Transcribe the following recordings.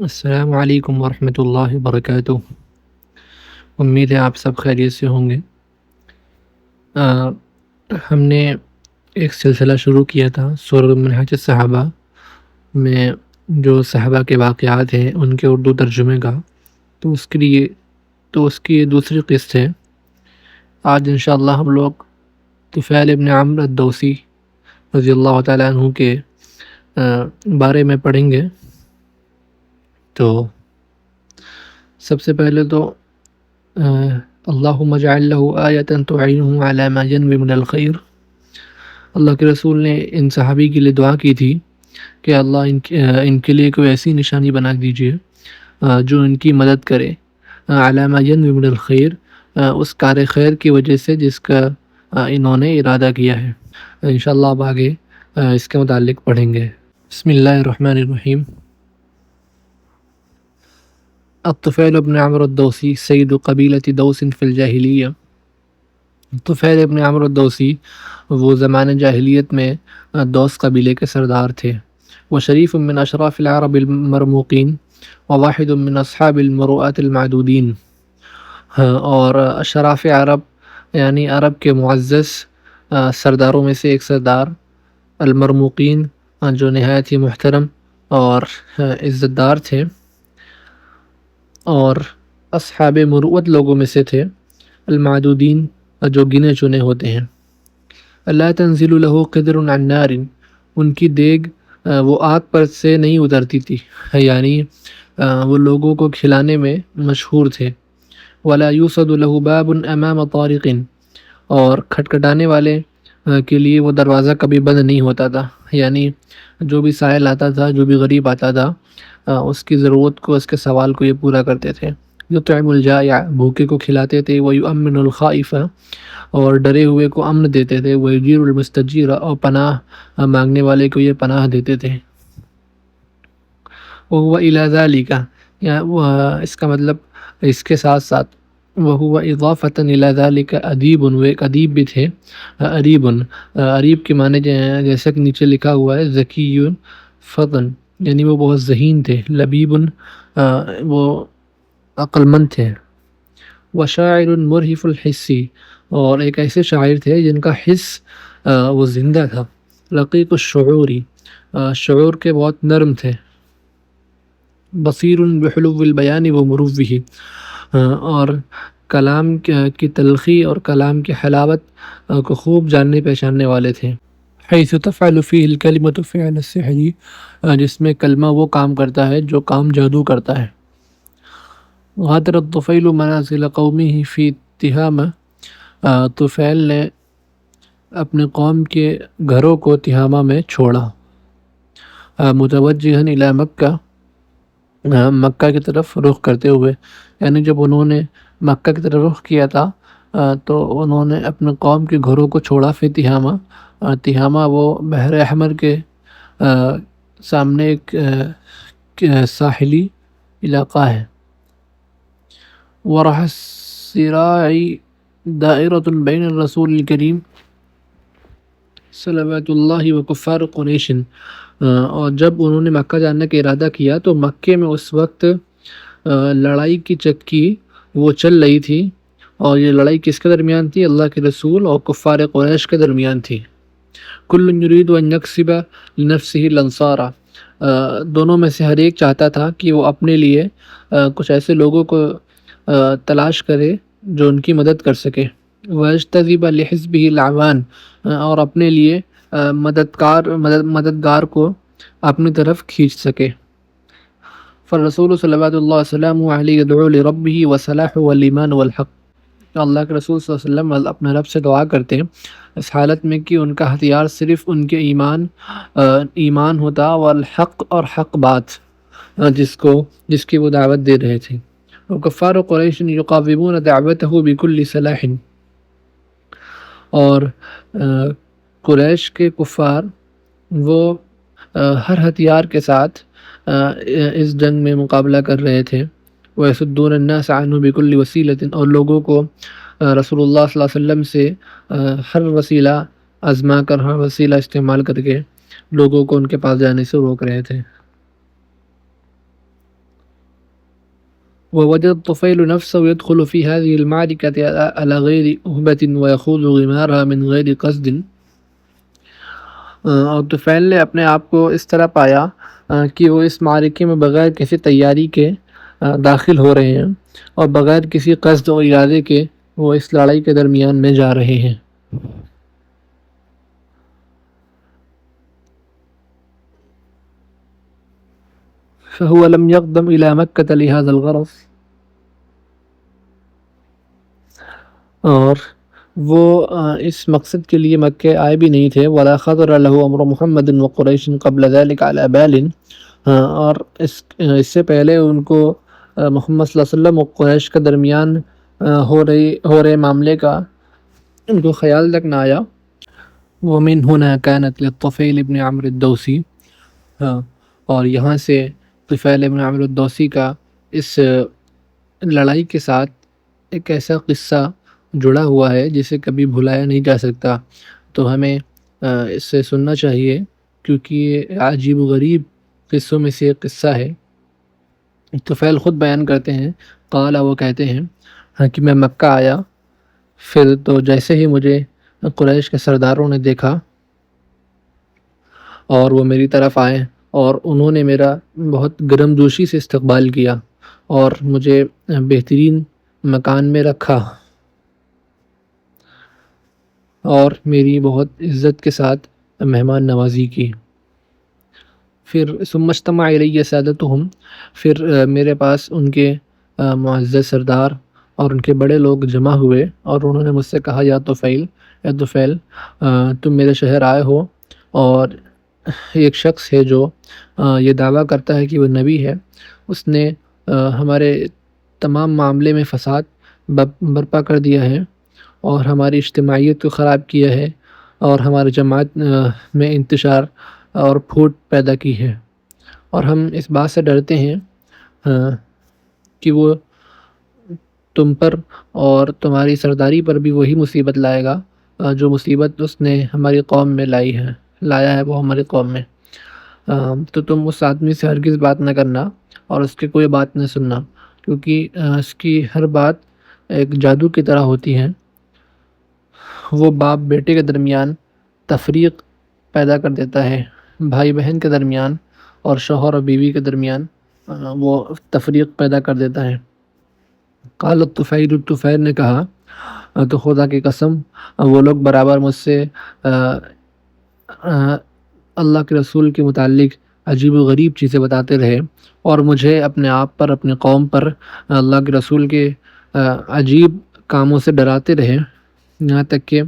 السلام علیکم ورحمۃ اللہ وبرکاتہ۔ امید ہے آپ سب خیریت سے ہوں گے۔ ہم نے ایک سلسلہ شروع کیا تھا سورۃ منہاج الصحابہ میں، جو صحابہ کے واقعات ہیں ان کے اردو ترجمے کا، تو اس کی یہ دوسری قسط ہے۔ آج انشاءاللہ ہم لوگ طفیل ابن عمرو الدوسی رضی اللہ تعالیٰ عنہ کے بارے میں پڑھیں گے۔ تو سب سے پہلے تو اللہم اجعل لہ آیۃ تعینہ علی ما ینوی من الخیر۔ اللہ کے رسول نے ان صحابی کے لیے دعا کی تھی کہ اللہ ان کے لیے کوئی ایسی نشانی بنا دیجیے جو ان کی مدد کرے، علی ما ینوی من الخیر، اس کار خیر کی وجہ سے جس کا انہوں نے ارادہ کیا ہے۔ انشاءاللہ اب آگے اس کے متعلق پڑھیں گے۔ بسم اللہ الرحمن الرحیم۔ الطفیل ابن عمرو الدوسی سید قبیلۃ دوس فی الجاہلیہ۔ طفیل ابن عمرو الدوسی وہ زمان جاہلیت میں دوس قبیلے کے سردار تھے۔ وہ شریف من اشراف العرب المرموقین وواحد من اصحاب المروءات المعدودین، اور اشراف عرب یعنی عرب کے معزز سرداروں میں سے ایک سردار، المرموقین جو نہایت ہی محترم اور عزت دار تھے، اور اصحاب مروت لوگوں میں سے تھے، المعدودین جو گنے چنے ہوتے ہیں۔ لا تنزل له قدر عن نار، ان کی دیگ وہ آگ پر سے نہیں اترتی تھی، یعنی وہ لوگوں کو کھلانے میں مشہور تھے۔ ولا یوصد له باب امام طارق، اور کھٹکھٹانے والے کے لیے وہ دروازہ کبھی بند نہیں ہوتا تھا، یعنی جو بھی سائل آتا تھا، جو بھی غریب آتا تھا، اس کی ضرورت کو، اس کے سوال کو یہ پورا کرتے تھے۔ یطعم الجائع، بھوکے کو کھلاتے تھے، ویؤمن الخائف، اور ڈرے ہوئے کو امن دیتے تھے، ویجیر المستجیر، اور پناہ مانگنے والے کو یہ پناہ دیتے تھے۔ وہو الی ذالک، اس کا مطلب اس کے ساتھ ساتھ وہو اضافۃ الی ذالک ادیب، وہ ایک ادیب بھی تھے۔ اریب کے معنی جیسا کہ نیچے لکھا ہوا ہے، ذکی فطن، یعنی وہ بہت ذہین تھے۔ لبیب، وہ عقل مند تھے۔ وشاعر مرہف الحس، اور ایک ایسے شاعر تھے جن کا حس وہ زندہ تھا۔ رقیق الشعور، شعور کے بہت نرم تھے۔ بصیر بحلو البیان ومروه، اور کلام کی تلخی اور کلام کی حلاوت کو خوب جاننے پہچاننے والے تھے۔ حیث تفعل فیہ الکلمۃ فعل السحر، جس میں کلمہ وہ کام کرتا ہے جو کام جادو کرتا ہے۔ غادر الطفیل منازل قومہ فی تہامہ، طفیل نے اپنے قوم کے گھروں کو تہامہ میں چھوڑا۔ متوجہا الی مکہ، مکہ کی طرف رخ کرتے ہوئے، یعنی جب انہوں نے مکہ کی طرف رخ کیا تھا تو انہوں نے اپنے قوم کے گھروں کو چھوڑا۔ فی تہامہ، تہامہ وہ بحر احمر کے سامنے ایک ساحلی علاقہ ہے۔ ورح الصراع دائرۃ بین الرسول الکریم صلوات اللہ وکفار قریش، اور جب انہوں نے مکہ جانے کا ارادہ کیا تو مکے میں اس وقت لڑائی کی چکی وہ چل رہی تھی، اور یہ لڑائی کس کے درمیان تھی؟ اللہ کے رسول اور کفار قریش کے درمیان تھی۔ کل یرید ان یکسب لنفسہ الانصار، دونوں میں سے ہر ایک چاہتا تھا کہ وہ اپنے لیے کچھ ایسے لوگوں کو تلاش کرے جو ان کی مدد کر سکے۔ ویجتذب لحزبہ الاعوان، اور اپنے لیے مددگار کو اپنی طرف کھینچ سکے۔ فالرسول صلوات اللہ وسلم علیہ یدعو لربہ وصلاح والایمان والحق، اللہ کے رسول صلی اللہ علیہ وسلم اپنے رب سے دعا کرتے ہیں اس حالت میں کہ ان کا ہتھیار صرف ان کے ایمان ہوتا، والحق، اور حق بات جس کی وہ دعوت دے رہے تھے۔ وکفار قریش یقاومون دعوتہ بکل سلاح، اور قریش کے کفار وہ ہر ہتھیار کے ساتھ اس جنگ میں مقابلہ کر رہے تھے۔ ویصدون الناس عنہ بکل وسیلۃ، اور لوگوں کو رسول اللہ صلی اللہ علیہ وسلم سے ہر وسیلہ آزما کر، ہر وسیلہ استعمال کر کے لوگوں کو ان کے پاس جانے سے روک رہے تھے۔ ووجد الطفيل نفسه يدخل في هذه المعركة على غير أهبة ويخوض غمارها من غير قصد. اور طفیل نے اپنے آپ کو اس طرح پایا کہ وہ اس معرکے میں بغیر کسی تیاری کے داخل ہو رہے ہیں اور بغیر کسی قصد و ارادے کے وہ اس لڑائی کے درمیان میں جا رہے ہیں. فهو لم يقدم إلى مكة لهذا الغرض. اور وہ اس مقصد کے لیے مکہ آئے بھی نہیں تھے. ولا خطر له امر محمد وقریش قبل ذلك على بال. اور اس سے پہلے ان کو محمد صلی اللہ علیہ وسلم اور قریش کے درمیان ہو رہے معاملے کا ان کو خیال تک نہ آیا. ومن هنا كانت للطفيل ابن عمرو الدوسی. اور یہاں سے طفیل ابن عمرو الدوسی کا اس لڑائی کے ساتھ ایک ایسا قصہ جڑا ہوا ہے جسے کبھی بھلایا نہیں جا سکتا. تو ہمیں اس سے سننا چاہیے کیونکہ یہ عجیب و غریب قصوں میں سے ایک قصہ ہے. طفیل خود بیان کرتے ہیں قال وہ کہتے ہیں کہ میں مکہ آیا پھر تو جیسے ہی مجھے قریش کے سرداروں نے دیکھا اور وہ میری طرف آئے اور انہوں نے میرا بہت گرم جوشی سے استقبال کیا اور مجھے بہترین مکان میں رکھا اور میری بہت عزت کے ساتھ مہمان نوازی کی. پھر ثم اجتمع الی سادتہم. پھر میرے پاس ان کے معزز سردار اور ان کے بڑے لوگ جمع ہوئے اور انہوں نے مجھ سے کہا یا طفیل تم میرے شہر آئے ہو اور ایک شخص ہے جو یہ دعویٰ کرتا ہے کہ وہ نبی ہے. اس نے ہمارے تمام معاملے میں فساد برپا کر دیا ہے اور ہماری اجتماعیت کو خراب کیا ہے اور ہماری جماعت میں انتشار اور پھوٹ پیدا کی ہے اور ہم اس بات سے ڈرتے ہیں کہ وہ تم پر اور تمہاری سرداری پر بھی وہی مصیبت لائے گا جو مصیبت اس نے ہماری قوم میں لایا ہے وہ ہماری قوم میں. تو تم اس آدمی سے ہرگز بات نہ کرنا اور اس کی کوئی بات نہ سننا کیونکہ اس کی ہر بات ایک جادو کی طرح ہوتی ہے. وہ باپ بیٹے کے درمیان تفریق پیدا کر دیتا ہے، بھائی بہن کے درمیان اور شوہر اور بیوی کے درمیان وہ تفریق پیدا کر دیتا ہے. قال الطفیل نے کہا تو خدا کی قسم وہ لوگ برابر مجھ سے اللہ کے رسول کے متعلق عجیب و غریب چیزیں بتاتے رہے اور مجھے اپنے آپ پر اپنے قوم پر اللہ کے رسول کے عجیب کاموں سے ڈراتے رہے، یہاں تک کہ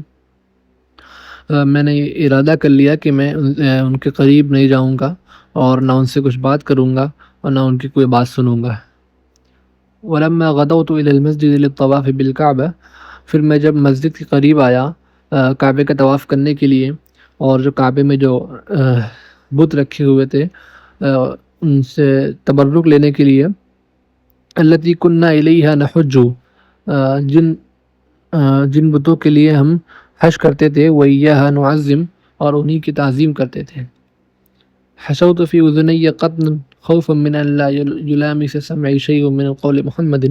میں نے ارادہ کر لیا کہ میں ان کے قریب نہیں جاؤں گا اور نہ ان سے کچھ بات کروں گا اور نہ ان کی کوئی بات سنوں گا. ولما غدوت الى المسجد للطواف بالكعبہ. پھر میں جب مسجد کے قریب آیا کعبے کا طواف کرنے کے لیے اور جو کعبے میں جو بت رکھے ہوئے تھے ان سے تبرک لینے کے لیے التی کننا الیہا نحج، جن بتوں کے لیے ہم حج کرتے تھے وإیاہا نعظم اور انہی کی تعظیم کرتے تھے. حشوت فی اذنی قطنا خوفا من ان لا یلامس سمعی شیء من قول محمد.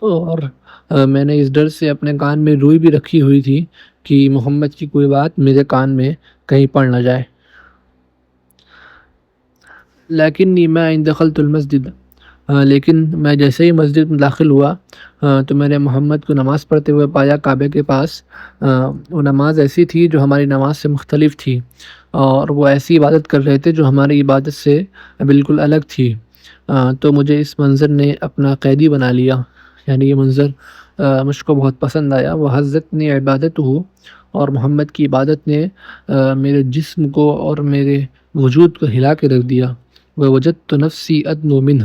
اور میں نے اس ڈر سے اپنے کان میں روئی بھی رکھی ہوئی تھی کہ محمد کی کوئی بات میرے کان میں کہیں پڑ نہ جائے. لیکنی ما ان دخلت المسجد، لیکن میں جیسے ہی مسجد میں داخل ہوا تو میں نے محمد کو نماز پڑھتے ہوئے پایا کعبے کے پاس. وہ نماز ایسی تھی جو ہماری نماز سے مختلف تھی اور وہ ایسی عبادت کر رہے تھے جو ہماری عبادت سے بالکل الگ تھی. تو مجھے اس منظر نے اپنا قیدی بنا لیا، یعنی یہ منظر مجھ کو بہت پسند آیا. وہ حضرتنی عبادت ہو اور محمد کی عبادت نے میرے جسم کو اور میرے وجود کو ہلا کے رکھ دیا. ووجدت نفسی ادنو منہ،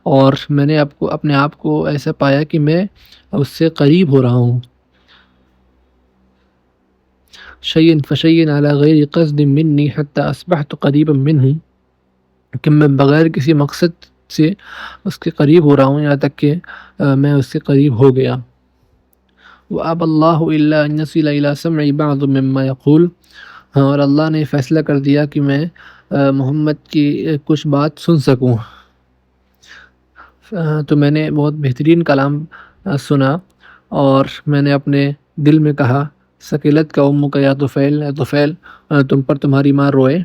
اور میں نے اپنے آپ کو ایسا پایا کہ میں اس سے قریب ہو رہا ہوں. شیئن فشیئن علی غیر قصد منی حتی اصبحت قریبا منہ، کہ میں بغیر کسی مقصد سے اس کے قریب ہو رہا ہوں یہاں تک کہ میں اس کے قریب ہو گیا. وَأَبَى اللَّهُ إِلَّا أَن يَصِلَ إِلَى سَمْعِ بَعْضٍ مِّمَّا يَقُولُ. اور اللہ نے فیصلہ کر دیا کہ میں محمد کی کچھ بات سن سکوں. تو میں نے بہت بہترین کلام سنا اور میں نے اپنے دل میں کہا ثقلت کا امک یا طفیل، اے طفیل تم پر تمہاری ماں روئے،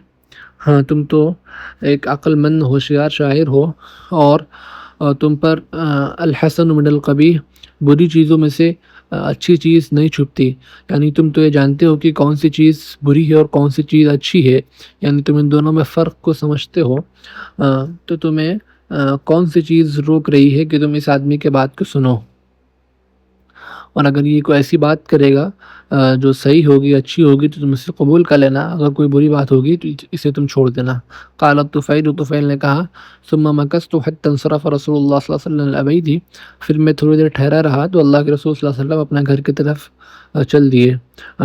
ہاں تم تو ایک عقل مند ہوشیار شاعر ہو، اور تم پر الحسن من القبیح، بری چیزوں میں سے اچھی چیز نہیں چھپتی، یعنی تم تو یہ جانتے ہو کہ کون سی چیز بری ہے اور کون سی چیز اچھی ہے، یعنی تم ان دونوں میں فرق کو سمجھتے ہو، تو تمہیں کون سی چیز روک رہی ہے کہ تم اس آدمی کے بات کو سنو، اور اگر یہ کوئی ایسی بات کرے گا جو صحیح ہوگی، اچھی ہوگی، تو تم اسے قبول کر لینا، اگر کوئی بری بات ہوگی تو اسے تم چھوڑ دینا۔ قال الطفیل، طفیل نے کہا ثم مکثت حتی انصرف رسول اللہ صلی اللہ علیہ وسلم الابیدی، پھر میں تھوڑی دیر ٹھہرا رہا تو اللہ کے رسول صلی اللہ علیہ وسلم اپنا گھر کی طرف چل دیے،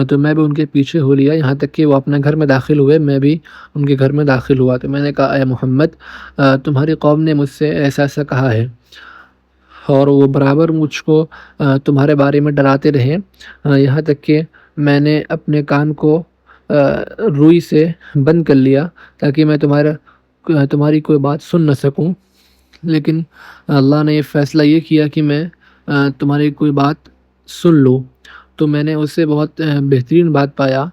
تو میں بھی ان کے پیچھے ہو لیا یہاں تک کہ وہ اپنے گھر میں داخل ہوئے، میں بھی ان کے گھر میں داخل ہوا، تو میں نے کہا اے محمد تمہاری قوم نے مجھ سے ایسا ایسا کہا ہے، اور وہ برابر مجھ کو تمہارے بارے میں ڈراتے رہے، یہاں تک کہ میں نے اپنے کان کو روئی سے بند کر لیا تاکہ میں تمہاری کوئی بات سن نہ سکوں، لیکن اللہ نے یہ فیصلہ یہ کیا کہ میں تمہاری کوئی بات سن لوں، تو میں نے اس سے بہت بہترین بات پایا،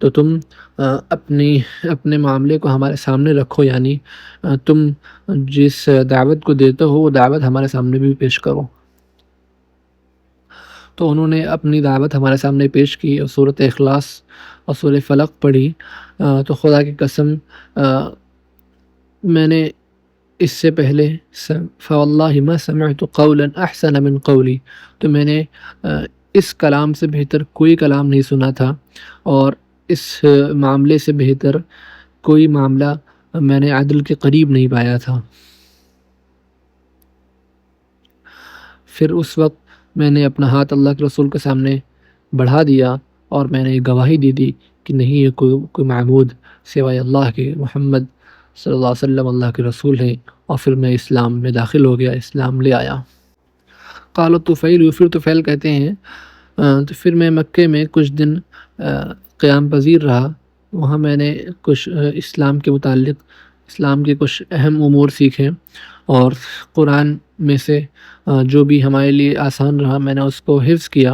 تو تم اپنے معاملے کو ہمارے سامنے رکھو، یعنی تم جس دعوت کو دیتے ہو وہ دعوت ہمارے سامنے بھی پیش کرو۔ تو انہوں نے اپنی دعوت ہمارے سامنے پیش کی اور سورۃ اخلاص اور سورۃ فلق پڑھی، تو خدا کی قسم میں نے اس سے پہلے فواللہ ما سمعت قولا احسن من قولی، تو میں نے اس کلام سے بہتر کوئی کلام نہیں سنا تھا، اور اس معاملے سے بہتر کوئی معاملہ میں نے عدل کے قریب نہیں پایا تھا۔ پھر اس وقت میں نے اپنا ہاتھ اللہ کے رسول کے سامنے بڑھا دیا اور میں نے گواہی دی کہ نہیں یہ کوئی معبود سوائے اللہ کے، محمد صلی اللہ علیہ وسلم اللہ کے رسول ہیں، اور پھر میں اسلام میں داخل ہو گیا، اسلام لے آیا۔ قال الطفیل، پھر طفیل کہتے ہیں تو پھر میں مکے میں کچھ دن قیام پذیر رہا، وہاں میں نے کچھ اسلام کے متعلق اسلام کے کچھ اہم امور سیکھے، اور قرآن میں سے جو بھی ہمارے لیے آسان رہا میں نے اس کو حفظ کیا۔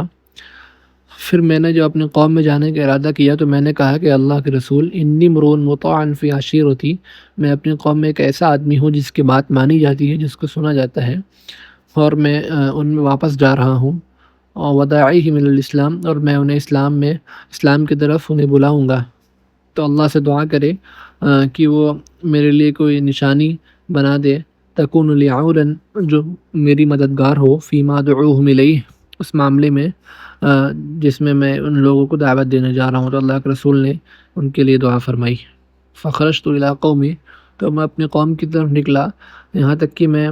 پھر میں نے جو اپنی قوم میں جانے کا ارادہ کیا تو میں نے کہا کہ اللہ کے رسول انی امرؤ مطاع فی عشیرتی، میں اپنی قوم میں ایک ایسا آدمی ہوں جس کی بات مانی جاتی ہے، جس کو سنا جاتا ہے، اور میں ان میں واپس جا رہا ہوں، اور وداعیہ من الاسلام، اور میں انہیں اسلام کی طرف انہیں بلاؤں گا، تو اللہ سے دعا کرے کہ وہ میرے لیے کوئی نشانی بنا دے، تکون لی عونا، جو میری مددگار ہو، فیما ادعوہم الیہ، اس معاملے میں جس میں ان لوگوں کو دعوت دینے جا رہا ہوں، تو اللہ کے رسول نے ان کے لیے دعا فرمائی۔ فخرجت الی قومی، تو میں اپنی قوم کی طرف نکلا، یہاں تک کہ میں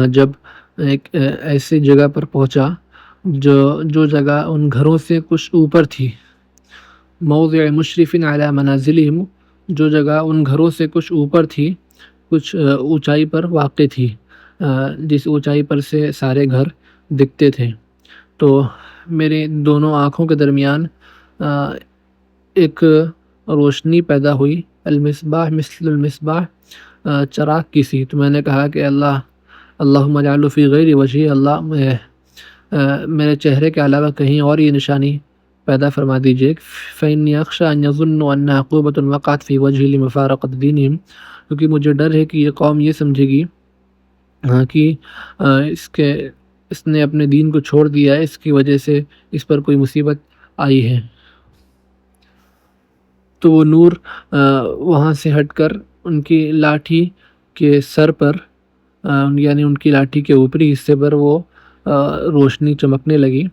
جب ایک ایسی جگہ پر پہنچا جو جگہ ان گھروں سے کچھ اوپر تھی، موضع مشرف علی منازلہم، جو جگہ ان گھروں سے کچھ اوپر تھی، کچھ اونچائی پر واقع تھی، جس اونچائی پر سے سارے گھر دکھتے تھے، تو میرے دونوں آنکھوں کے درمیان ایک روشنی پیدا ہوئی، المصباح مثل المصباح، چراغ کی سی، تو میں نے کہا کہ اللہم اجعلہ فی غیر وجہی، اللہ میرے چہرے کے علاوہ کہیں اور یہ نشانی پیدا فرما دیجئے، فإنی اخشی ان یظنوا انها عقوبۃ وقعت فی وجہی لمفارقۃ دینہم، کیونکہ مجھے ڈر ہے کہ یہ قوم یہ سمجھے گی کہ اس نے اپنے دین کو چھوڑ دیا ہے، اس کی وجہ سے اس پر کوئی مصیبت آئی ہے، تو وہ نور وہاں سے ہٹ کر ان کی لاٹھی کے سر پر، یعنی ان کی لاٹھی کے اوپری حصے پر وہ روشنی چمکنے لگی،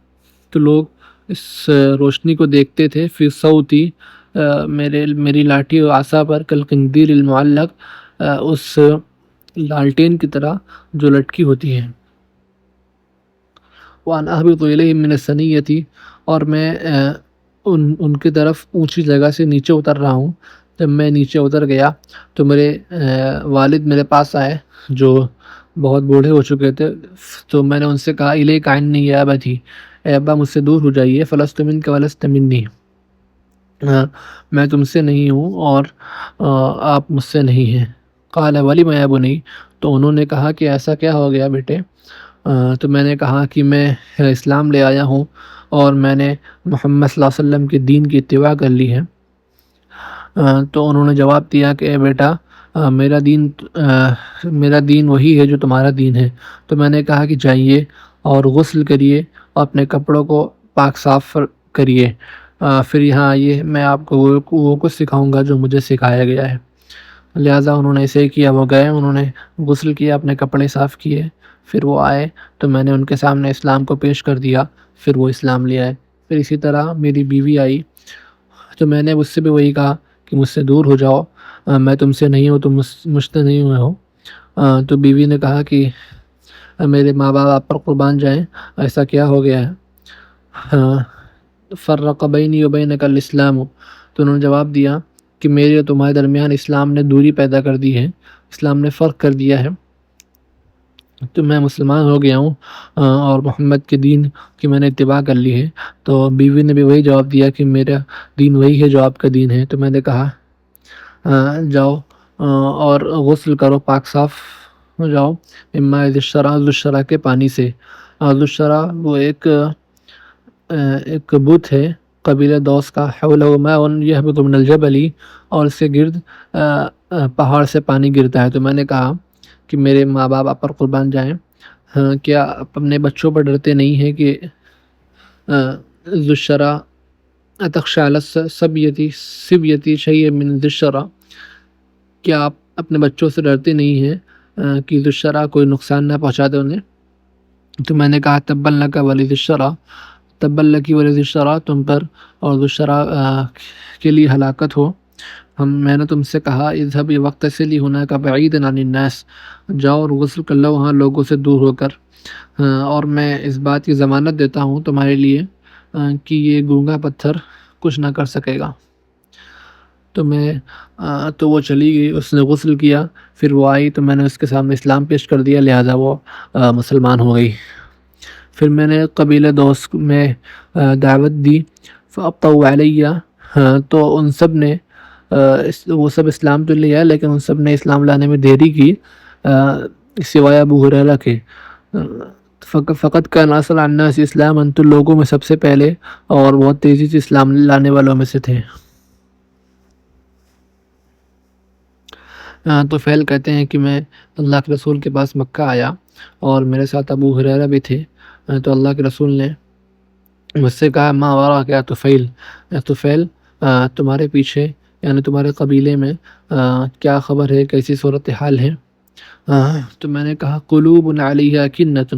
تو لوگ اس روشنی کو دیکھتے تھے، فی صوتی، میری لاٹھی و عصا پر، کالقندیل المعلق، اس لالٹین کی طرح جو لٹکی ہوتی ہے، وَأَنْ أَهْبِطُ إِلَيْهِمْ مِنَ الثَّنِيَّةِ، اور میں ان کی طرف اونچی جگہ سے نیچے اتر رہا ہوں، جب میں نیچے اتر گیا تو میرے والد میرے پاس آئے جو بہت بوڑھے ہو چکے تھے، تو میں نے ان سے کہا الیک عنی یا ابتی، اے ابا مجھ سے دور ہو جائیے، فلست منک ولست منی، میں تم سے نہیں ہوں اور آپ مجھ سے نہیں ہیں، قال ولم یا بنی، تو انہوں نے کہا کہ ایسا کیا ہو گیا بیٹے؟ تو میں نے کہا کہ میں اسلام لے آیا ہوں اور میں نے محمد صلی اللہ علیہ وسلم کے دین کی اتباع کر لی ہے۔ تو انہوں نے جواب دیا کہ اے بیٹا، میرا دین وہی ہے جو تمہارا دین ہے۔ تو میں نے کہا کہ جائیے اور غسل کریے اور اپنے کپڑوں کو پاک صاف کریے، پھر یہاں آئیے، میں آپ کو وہ کچھ سکھاؤں گا جو مجھے سکھایا گیا ہے۔ لہٰذا انہوں نے ایسے ہی کیا، وہ گئے، انہوں نے غسل کیا، اپنے کپڑے صاف کیے، پھر وہ آئے تو میں نے ان کے سامنے اسلام کو پیش کر دیا، پھر وہ اسلام لے آئے۔ پھر اسی طرح میری بیوی آئی تو میں نے اس سے بھی وہی کہا کہ مجھ سے دور ہو جاؤ، میں تم سے نہیں ہوں، تم مجھ سے نہیں ہوئے ہو۔ تو بیوی نے کہا کہ میرے ماں باپ آپ پر قربان جائیں، ایسا کیا ہو گیا ہے؟ فرق بینی و بینک الاسلام، تو انہوں نے جواب دیا کہ میرے اور تمہارے درمیان اسلام نے دوری پیدا کر دی ہے، اسلام نے فرق کر دیا ہے، تو میں مسلمان ہو گیا ہوں اور محمد کے دین کی میں نے اتباع کر لی ہے۔ تو بیوی نے بھی وہی جواب دیا کہ میرا دین وہی ہے جو آپ کا دین ہے۔ تو میں نے کہا جاؤ اور غسل کرو، پاک صاف ہو جاؤ، مما ذوالشرح کے پانی سے۔ ذوالشرح وہ ایک بت ہے قبیلہ دوس کا، حولہ ماء یہبط من الجبل، اور اس کے گرد پہاڑ سے پانی گرتا ہے۔ تو میں نے کہا کہ میرے ماں باپ آپ پر قربان جائیں، کیا آپ اپنے بچوں پر ڈرتے نہیں ہیں کہ ذوالشرح اتخشى علی صبیتی شیء من ذوالشرح، کیا آپ اپنے بچوں سے ڈرتے نہیں ہیں کہ ذوالشرح کوئی نقصان نہ پہنچا دے انہیں؟ تو میں نے کہا تبا لک ولی ذوالشرح، تبا لک ولی ذوالشرح، تم پر اور ذوالشرح کے لیے ہلاکت ہو۔ میں نے تم سے کہا اذهبی واغتسلی هناک بعیدا عن الناس، جاؤ اور غسل کر لو وہاں لوگوں سے دور ہو کر، اور میں اس بات کی ضمانت دیتا ہوں تمہارے لیے کہ یہ گونگا پتھر کچھ نہ کر سکے گا۔ تو وہ چلی گئی، اس نے غسل کیا، پھر وہ آئی تو میں نے اس کے سامنے اسلام پیش کر دیا، لہٰذا وہ مسلمان ہو گئی۔ پھر میں نے قبیلہ دوس میں دعوت دی، فابطؤوا علی، تو ان سب نے وہ سب اسلام تو لیا لیکن ان سب نے اسلام لانے میں دیری کی سوائے ابو ہریرہ کے۔ فقط کان اسرع الناس اسلاما، تو لوگوں میں سب سے پہلے اور بہت تیزی سے اسلام لانے والوں میں سے تھے۔ تو فیل کہتے ہیں کہ میں اللہ کے رسول کے پاس مکہ آیا اور میرے ساتھ ابو ہریرہ بھی تھے، تو اللہ کے رسول نے مجھ سے کہا ما وراک یا طفیل، طفیل تمہارے پیچھے یعنی تمہارے قبیلے میں کیا خبر ہے، کیسی صورتحال ہے؟ تو میں نے کہا قلوب علیہا کنۃ،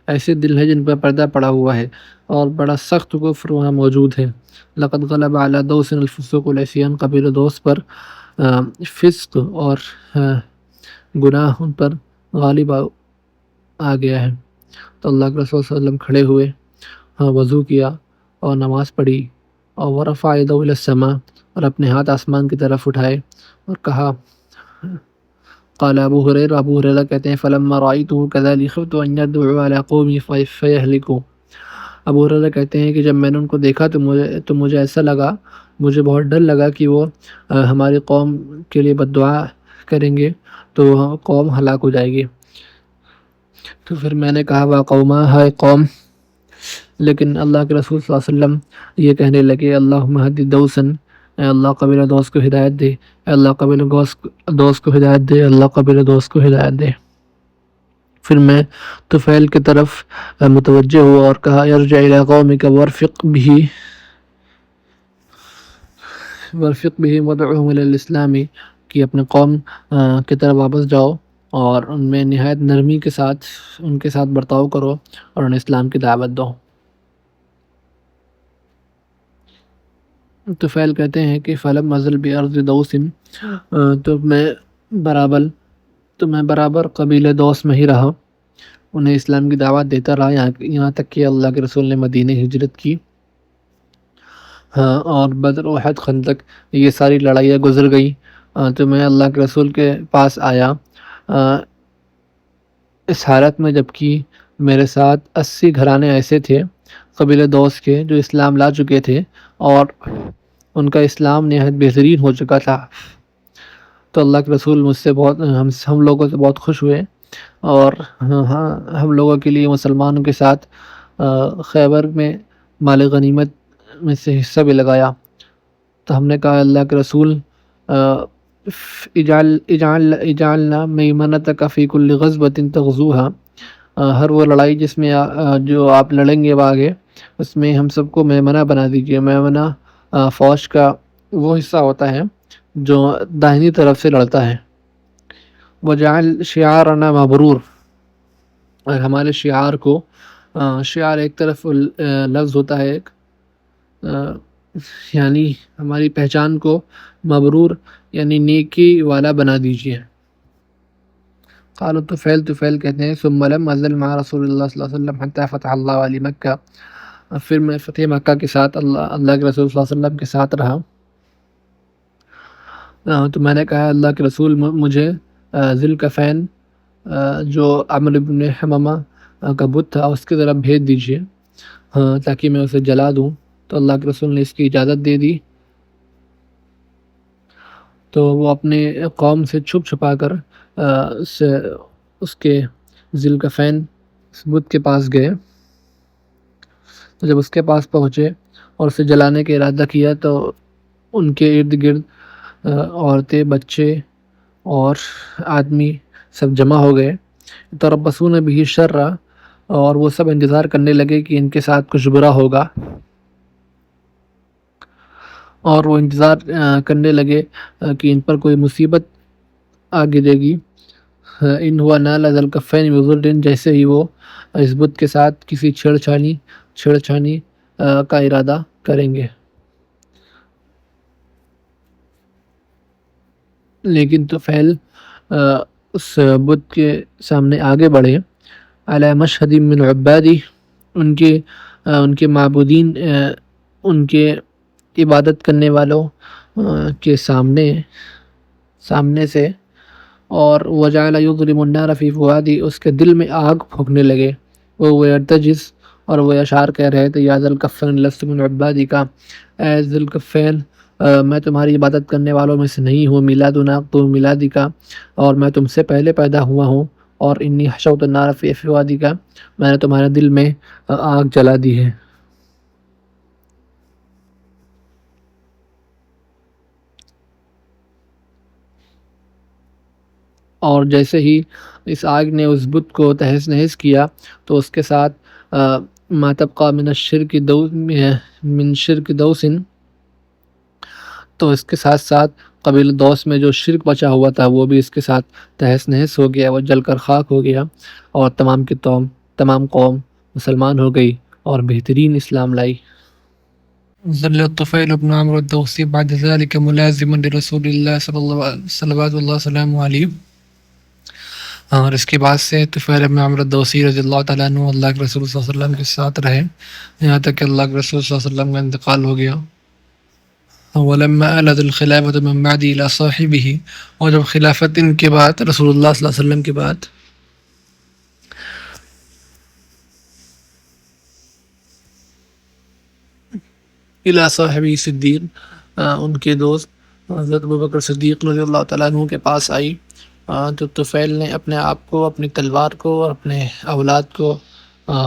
ایسے دل ہیں جن پر پردہ پڑا ہوا ہے اور بڑا سخت کفر وہاں موجود ہے۔ لقد غلب علی دوس الفسوق والعصیان، قبیلہ دوس پر فسق اور گناہ ان پر غالب آ گیا ہے۔ تو اللہ کے رسول صلی اللہ علیہ وسلم کھڑے ہوئے، وضو کیا اور نماز پڑھی، اور ورفع یدہ الی السماء، اور اپنے ہاتھ آسمان کی طرف اٹھائے اور کہا، قال ابو ہریرہ کہتے ہیں فلما رأیتہ کذلک خفت ان یدعو علی قومی فیہلکوا، ابو ہریرہ کہتے ہیں کہ جب میں نے ان کو دیکھا تو مجھے ایسا لگا، مجھے بہت ڈر لگا کہ وہ ہماری قوم کے لیے بد دعا کریں گے تو قوم ہلاک ہو جائے گی۔ تو پھر میں نے کہا وا قوما، ہے قوم، لیکن اللہ کے رسول صلی اللہ علیہ وسلم یہ کہنے لگے اللہم ہد دوسا، اے اللہ قبیلہ دوس کو ہدایت دے، اے اللہ قبیلہ دوس کو ہدایت دے، اللہ قبیلہ دوس کو ہدایت دے۔ پھر میں طفیل کی طرف متوجہ ہوا اور کہا ارجع الی قومک وارفق بہم ودعوہم الی الاسلام، کہ اپنے قوم کی طرف واپس جاؤ اور ان میں نہایت نرمی کے ساتھ ان کے ساتھ برتاؤ کرو اور انہیں اسلام کی دعوت دو۔ طفیل کہتے ہیں کہ فلم ازل بارض دوس، تو میں برابر قبیلہ دوس میں ہی رہا، انہیں اسلام کی دعوت دیتا رہا یہاں تک کہ اللہ کے رسول نے مدینہ ہجرت کی۔ اور بدر، احد، خندق، یہ ساری لڑائیاں گزر گئی، تو میں اللہ کے رسول کے پاس آیا اس حالت میں جبکہ میرے ساتھ 80 گھرانے ایسے تھے قبیلہ دوس کے جو اسلام لا چکے تھے اور ان کا اسلام نہایت بہترین ہو چکا تھا۔ تو اللہ کے رسول مجھ سے بہت ہم لوگوں سے بہت خوش ہوئے، اور ہاں ہم لوگوں کے لیے مسلمانوں کے ساتھ خیبر میں مال غنیمت میں سے حصہ بھی لگایا۔ تو ہم نے کہا اللہ کے رسول اجعلنا میمنتک فی کل غزوۃ تغزوها، ہر وہ لڑائی جس میں جو آپ لڑیں گے آگے، اس میں ہم سب کو میمنہ بنا دیجیے۔ میمنہ فوج کا وہ حصہ ہوتا ہے جو داہنی طرف سے لڑتا ہے۔ وجعل شعارنا مبرور، اور ہمارے شعار کو، شعار ایک طرف لفظ ہوتا ہے ایک، یعنی ہماری پہچان کو مبرور یعنی نیکی والا بنا دیجیے۔ قالوا طفیل کہتے ہیں ثم لم ازل مع رسول اللہ صلی اللہ علیہ وسلم حتی فتح اللہ علی مکہ، پھر میں فتح مکہ کے ساتھ اللہ کے رسول صلی اللہ علیہ وسلم کے ساتھ رہا۔ تو میں نے کہا اللہ کے رسول مجھے ذی الکفین جو عمرو بن حمامہ کا بت تھا اس کی طرف بھیج دیجیے تاکہ میں اسے جلا دوں۔ تو اللہ کے رسول نے اس کی اجازت دے دی۔ تو وہ اپنے قوم سے چھپ چھپا کر اس کے ذی الکفین اس بت کے پاس گئے۔ تو جب اس کے پاس پہنچے اور اسے جلانے کا ارادہ کیا تو ان کے ارد گرد عورتیں، بچے اور آدمی سب جمع ہو گئے۔ تربصون بہ الشر، اور وہ سب انتظار کرنے لگے کہ ان کے ساتھ کچھ برا ہوگا، اور وہ انتظار کرنے لگے کہ ان پر کوئی مصیبت آ گرے گی۔ ان ہوا نال ذی الکفین بضر، جیسے ہی وہ اس بت کے ساتھ کسی چھیڑ چھانی کا ارادہ کریں گے۔ لیکن طفیل اس بت کے سامنے آگے بڑھے، علی مشہد من عبادی، ان کے معبودین، ان کے عبادت کرنے والوں کے سامنے سے، اور وجعل یضرم النار فی فؤادی، اس کے دل میں آگ پھونکنے لگے۔ وہ یرتجز، اور وہ اشعار کہہ رہے تھے یا ذا الکفین لست من عبادی کا، اے ذی الکفین میں تمہاری عبادت کرنے والوں میں سے نہیں ہوں، میلادنا تو میلادی کا، اور میں تم سے پہلے پیدا ہوا ہوں، اور انی حشوت النار فی فؤادی کا، میں نے تمہارے دل میں آگ جلا دی ہے۔ اور جیسے ہی اس آگ نے اس بت کو تہس نہس کیا تو اس کے ساتھ ما تبقى من شرک دوس، تو اس کے ساتھ ساتھ قبیل دوس میں جو شرک بچا ہوا تھا وہ بھی اس کے ساتھ تہس نہس ہو گیا، وہ جل کر خاک ہو گیا، اور تمام قوم مسلمان ہو گئی اور بہترین اسلام لائی۔ ظل الطفیل بن عمرو الدوسی بعد ذلك ملازما لرسول اللہ صلوات اللہ وسلم علیہ، اور اس کے بعد سے طفیل بن عمرو الدوسی رضی اللہ تعالیٰ عنہ اللہ کے رسول صلی اللہ علیہ وسلم کے ساتھ رہے یہاں تک کہ اللہ کے رسول صلی اللہ علیہ وسلم کا انتقال ہو گیا۔ ولما آلت الخلافت من بعد الى صاحبہ، اور جب خلافت ان کے بعد رسول اللہ صلی اللہ علیہ وسلم کے بعد الى صاحبہ صدیق، ان کے دوست حضرت ابوبکر صدیق رضی اللہ تعالیٰ عنہ کے پاس آئی، تو طفیل نے اپنے آپ کو، اپنی تلوار کو اور اپنے اولاد کو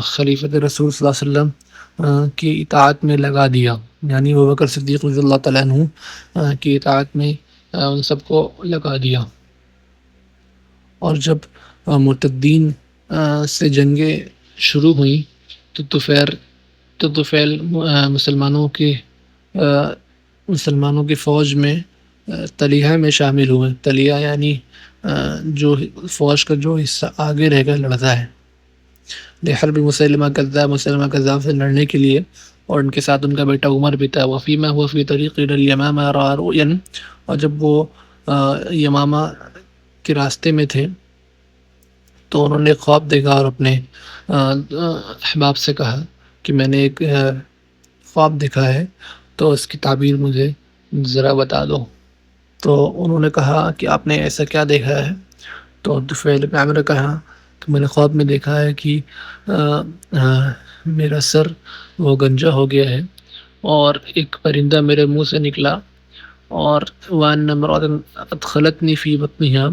خلیفۃ رسول صلی اللہ علیہ وسلم کی اطاعت میں لگا دیا، یعنی ابوبکر صدیق رضی اللہ تعالیٰ عنہ کی اطاعت میں ان سب کو لگا دیا۔ اور جب مرتدین سے جنگیں شروع ہوئیں تو طفیل مسلمانوں کی فوج میں تلیہ میں شامل ہوئے۔ تلیہ یعنی جو فوج کا جو حصہ آگے رہ کر لڑتا ہے، لحرب مسلمہ کذاب سے لڑنے کے لیے، اور ان کے ساتھ ان کا بیٹا عمر بھی تھا۔ وفیما هو فی طریق الی الیمامہ رأى رؤیا، اور جب وہ یمامہ کے راستے میں تھے تو انہوں نے خواب دیکھا اور اپنے احباب سے کہا کہ میں نے ایک خواب دیکھا ہے، تو اس کی تعبیر مجھے ذرا بتا دو۔ تو انہوں نے کہا کہ آپ نے ایسا کیا دیکھا ہے؟ تو طفیل بن عمرو نے کہا کہ میں نے خواب میں دیکھا ہے کہ میرا سر وہ گنجا ہو گیا ہے، اور ایک پرندہ میرے منہ سے نکلا اور وان امرأۃ ادخلتنی فی بطنہا،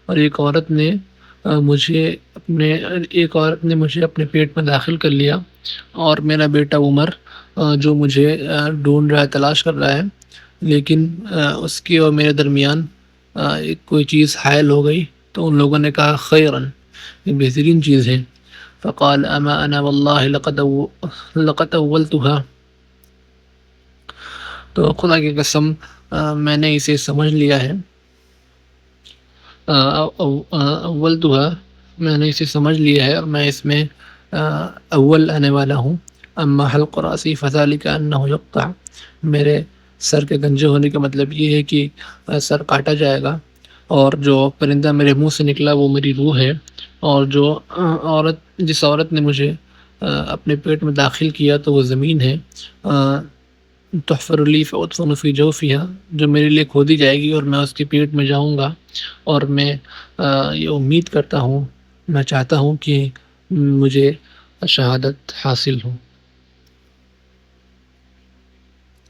اور ایک عورت نے مجھے اپنے پیٹ میں داخل کر لیا، اور میرا بیٹا عمر جو مجھے ڈھونڈ رہا ہے، تلاش کر رہا ہے، لیکن اس کے اور میرے درمیان کوئی چیز حائل ہو گئی، تو ان لوگوں نے کہا خیراً، یہ بہترین چیز ہے۔ فقال اما انا واللہ لقد اولتها، تو خدا کی قسم میں نے اسے سمجھ لیا ہے، اولتها، میں نے اسے سمجھ لیا ہے، اور میں اس میں اول آنے والا ہوں۔ اما حلق راسی فذلک انہ یقطع، میرے سر کے گنجے ہونے کا مطلب یہ ہے کہ سر کاٹا جائے گا، اور جو پرندہ میرے منہ سے نکلا وہ میری روح ہے، اور جس عورت نے مجھے اپنے پیٹ میں داخل کیا تو وہ زمین ہے، تحفر لی فادفن فی جوفها، جو میرے لیے کھودی جائے گی اور میں اس کے پیٹ میں جاؤں گا، اور میں یہ امید کرتا ہوں، میں چاہتا ہوں کہ مجھے شہادت حاصل ہو۔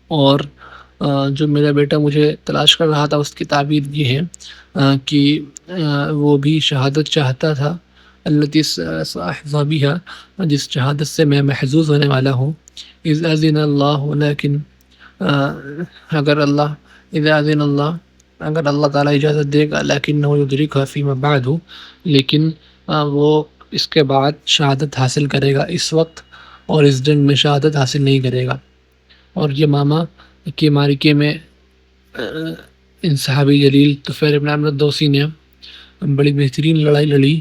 اور جو میرا بیٹا مجھے تلاش کر رہا تھا اس کی تعبیر یہ ہے کہ وہ بھی شہادت چاہتا تھا، التی سأحظى بها، جس شہادت سے میں محظوظ ہونے والا ہوں، اذ اذن اللہ، لیکن اگر اللہ تعالیٰ اجازت دے گا، لیکنہ یدرکها فیما بعد، لیکن وہ اس کے بعد شہادت حاصل کرے گا، اس وقت اور اس جنگ میں شہادت حاصل نہیں کرے گا۔ اور یہ ماما کے معرکے میں ان صحابی جلیل طفیل بن عمرو الدوسی نے بڑی بہترین لڑائی لڑی،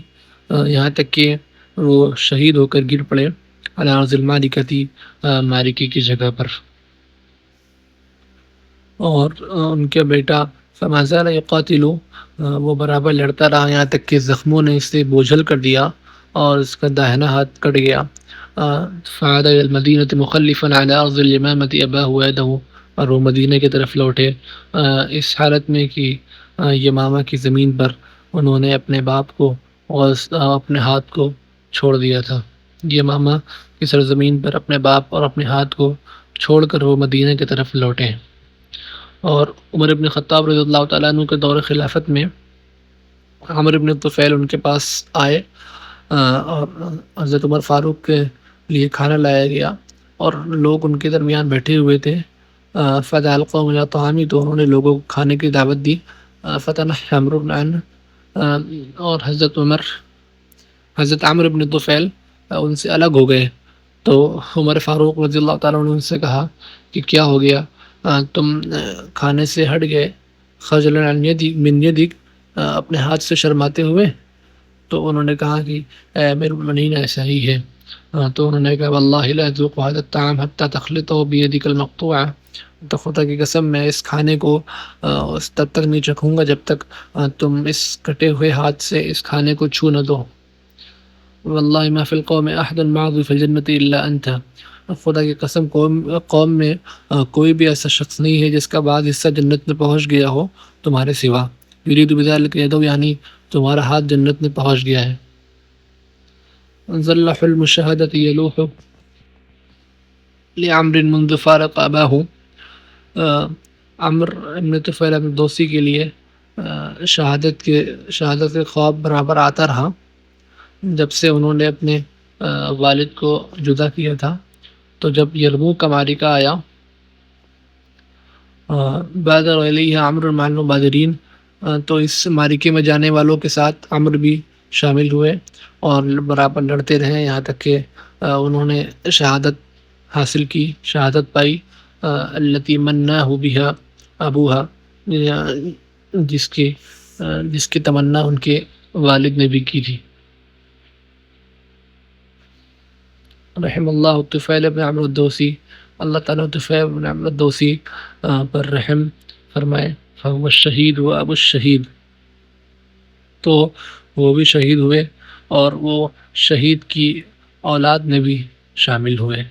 یہاں تک کہ وہ شہید ہو کر گر پڑے علی ارض المعرکۃ، معرکے کی جگہ پر۔ اور ان کا بیٹا فما زال یقاتل، وہ برابر لڑتا رہا یہاں تک کہ زخموں نے اسے بوجھل کر دیا اور اس کا داہنا ہاتھ کٹ گیا۔ فعاد الی المدینۃ مخلفا علی ارض الیمامۃ اباہ ویدہ، اور وہ مدینہ کی طرف لوٹے اس حالت میں کہ یمامہ کی زمین پر انہوں نے اپنے باپ کو اور اپنے ہاتھ کو چھوڑ دیا تھا۔ یمامہ کی سرزمین پر اپنے باپ اور اپنے ہاتھ کو چھوڑ کر وہ مدینہ کی طرف لوٹے۔ اور عمر بن خطاب رضی اللہ تعالیٰ عنہ کے دور خلافت میں عمر بن طفیل ان کے پاس آئے، اور حضرت عمر فاروق کے لیے کھانا لایا گیا، اور لوگ ان کے درمیان بیٹھے ہوئے تھے۔ فدعا القوم الی طعامی، تو انہوں نے لوگوں کو کھانے کی دعوت دی۔ فتنحى عمرو بن عنہ، اور حضرت عمرو بن طفیل ان سے الگ ہو گئے، تو عمر فاروق رضی اللہ تعالیٰ عنہ ان سے کہا کہ کیا ہو گیا، تم کھانے سے ہٹ گئے، خجلا عن یدک من یدک، اپنے ہاتھ سے شرماتے ہوئے؟ تو انہوں نے کہا کہ اے امیر المؤمنین ایسا ہی ہے۔ تو انہوں نے کہا واللہ لا اذوق هذا الطعام حتى تخلطه بيدك المقطوعة، تو خدا کی قسم میں اس کھانے کو تب تک نہیں چکھوں گا جب تک تم اس کٹے ہوئے ہاتھ سے اس کھانے کو چھو نہ دو۔ واللہ ما فی القوم احد معه في الجنة الا انت، خدا کی قسم قوم میں کوئی بھی ایسا شخص نہیں ہے جس کا بعض حصہ جنت میں پہنچ گیا ہو تمہارے سوا۔ یرید بذلک یدہ، یعنی تمہارا ہاتھ جنت میں پہنچ گیا ہے۔ ظل حلم الشہادۃ یلوح لعمر منذ فارق اباہ، عمر بن طفیل بن دوسی کے لیے شہادت کے خواب برابر آتا رہا جب سے انہوں نے اپنے والد کو جدا کیا تھا۔ تو جب یرموک کا معرکہ آیا، بادر الیہ عمرو مع المبادرین، تو اس معرکے میں جانے والوں کے ساتھ عمر بھی شامل ہوئے اور برابر لڑتے رہے یہاں تک کہ انہوں نے شہادت حاصل کی، شہادت پائی، التی مناہ بہا ابوہا، جس کی تمنا ان کے والد نے بھی کی تھی۔ رحم اللہ طفیل بن عمرو الدوسی، اللہ تعالیٰ طفیل بن عمرو الدوسی پر رحم فرمائے۔ فهو الشہید و ابو الشہید، تو وہ بھی شہید ہوئے اور وہ شہید کی اولاد میں بھی شامل ہوئے۔